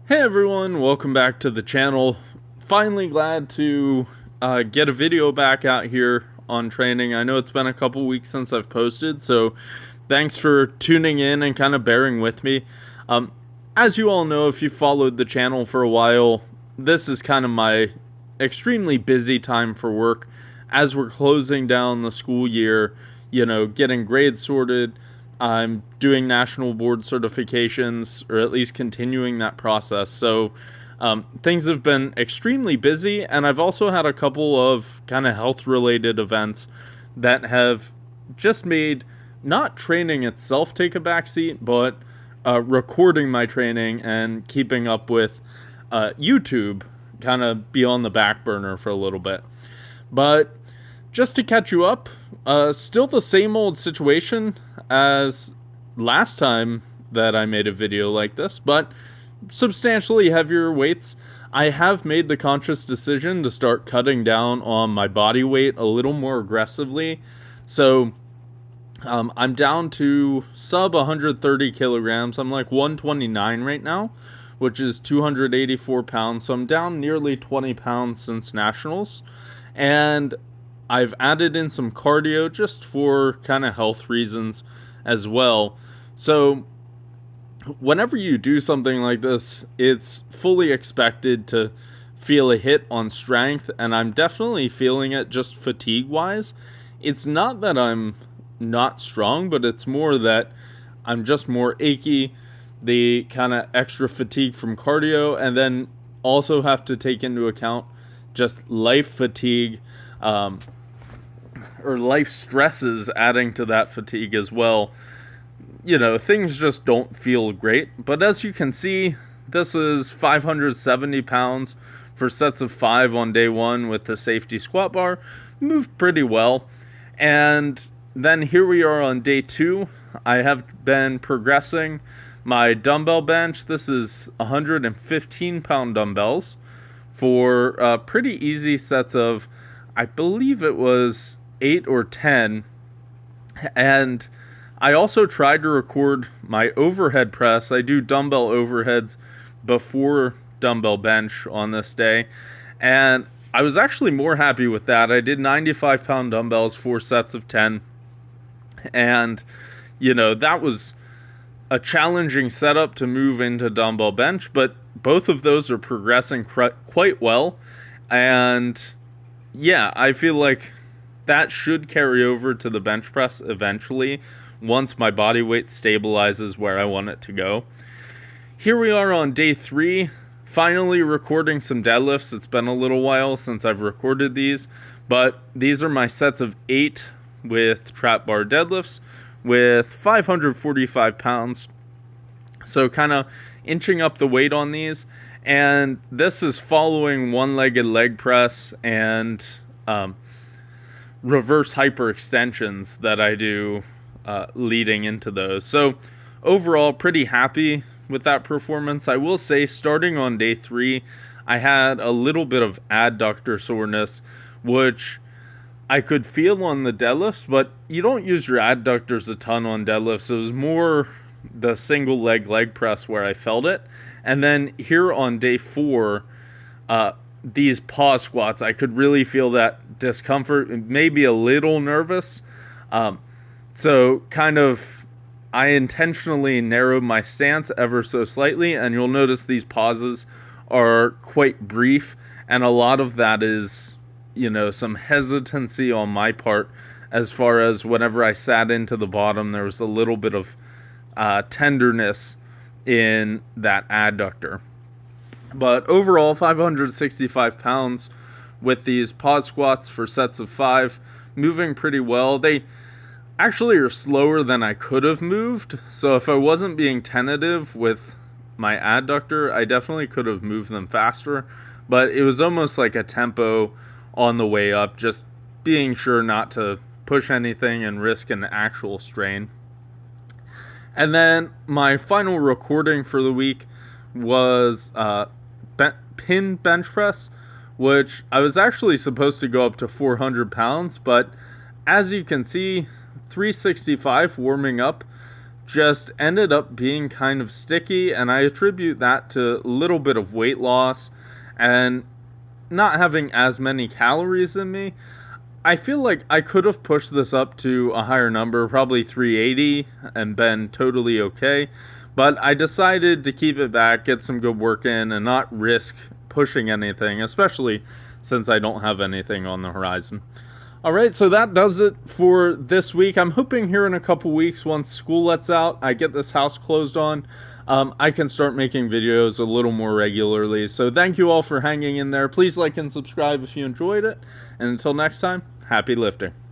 Hey everyone, welcome back to the channel. Finally glad to get a video back out here on training. I know it's been a couple weeks since I've posted, so thanks for tuning in and kind of bearing with me. As you all know, if you followed the channel for a while, this is kind of my extremely busy time for work as we're closing down the school year, getting grades sorted. I'm doing national board certifications, or at least continuing that process. So things have been extremely busy, and I've also had a couple of kind of health-related events that have just made not training itself take a backseat, but recording my training and keeping up with YouTube kind of be on the back burner for a little bit. But just to catch you up, still the same old situation as last time that I made a video like this, but substantially heavier weights. I have made the conscious decision to start cutting down on my body weight a little more aggressively. So I'm down to sub 130 kilograms. I'm like 129 right now, which is 284 pounds. So I'm down nearly 20 pounds since nationals. And I've added in some cardio just for kind of health reasons as well. So whenever you do something like this, it's fully expected to feel a hit on strength, and I'm definitely feeling it just fatigue-wise. It's not that I'm not strong, but it's more that I'm just more achy, the kind of extra fatigue from cardio, and then also have to take into account just life fatigue, or life stresses adding to that fatigue as well. Things just don't feel great. But as you can see, this is 570 pounds for sets of 5 on day 1 with the safety squat bar. Moved pretty well. And then here we are on day 2. I have been progressing my dumbbell bench. This is 115 pound dumbbells for pretty easy sets of, I believe it was 8 or 10. And I also tried to record my overhead press. I do dumbbell overheads before dumbbell bench on this day, and I was actually more happy with that. I did 95 pound dumbbells, 4 sets of 10, and that was a challenging setup to move into dumbbell bench, but both of those are progressing quite well. And yeah, I feel like that should carry over to the bench press eventually once my body weight stabilizes where I want it to go. Here we are on day 3, finally recording some deadlifts. It's been a little while since I've recorded these, but these are my sets of 8 with trap bar deadlifts with 545 pounds. So kind of inching up the weight on these. And this is following one-legged leg press and reverse hyperextensions that I do leading into those. So overall, pretty happy with that performance. I will say, starting on day 3, I had a little bit of adductor soreness, which I could feel on the deadlifts, but you don't use your adductors a ton on deadlifts. It was more the single leg press where I felt it. And then here on day 4, these pause squats, I could really feel that discomfort, maybe a little nervous. So kind of, I intentionally narrowed my stance ever so slightly, and you'll notice these pauses are quite brief, and a lot of that is, some hesitancy on my part as far as whenever I sat into the bottom, there was a little bit of tenderness in that adductor. But overall, 565 pounds with these pause squats for sets of 5, moving pretty well. They actually are slower than I could have moved. So if I wasn't being tentative with my adductor, I definitely could have moved them faster. But it was almost like a tempo on the way up, just being sure not to push anything and risk an actual strain. And then my final recording for the week was pin bench press, which I was actually supposed to go up to 400 pounds, but as you can see, 365 warming up just ended up being kind of sticky, and I attribute that to a little bit of weight loss and not having as many calories in me. I feel like I could have pushed this up to a higher number, probably 380, and been totally okay. But I decided to keep it back, get some good work in, and not risk pushing anything, especially since I don't have anything on the horizon. Alright, so that does it for this week. I'm hoping here in a couple weeks, once school lets out, I get this house closed on, I can start making videos a little more regularly. So thank you all for hanging in there. Please like and subscribe if you enjoyed it. And until next time, happy lifting.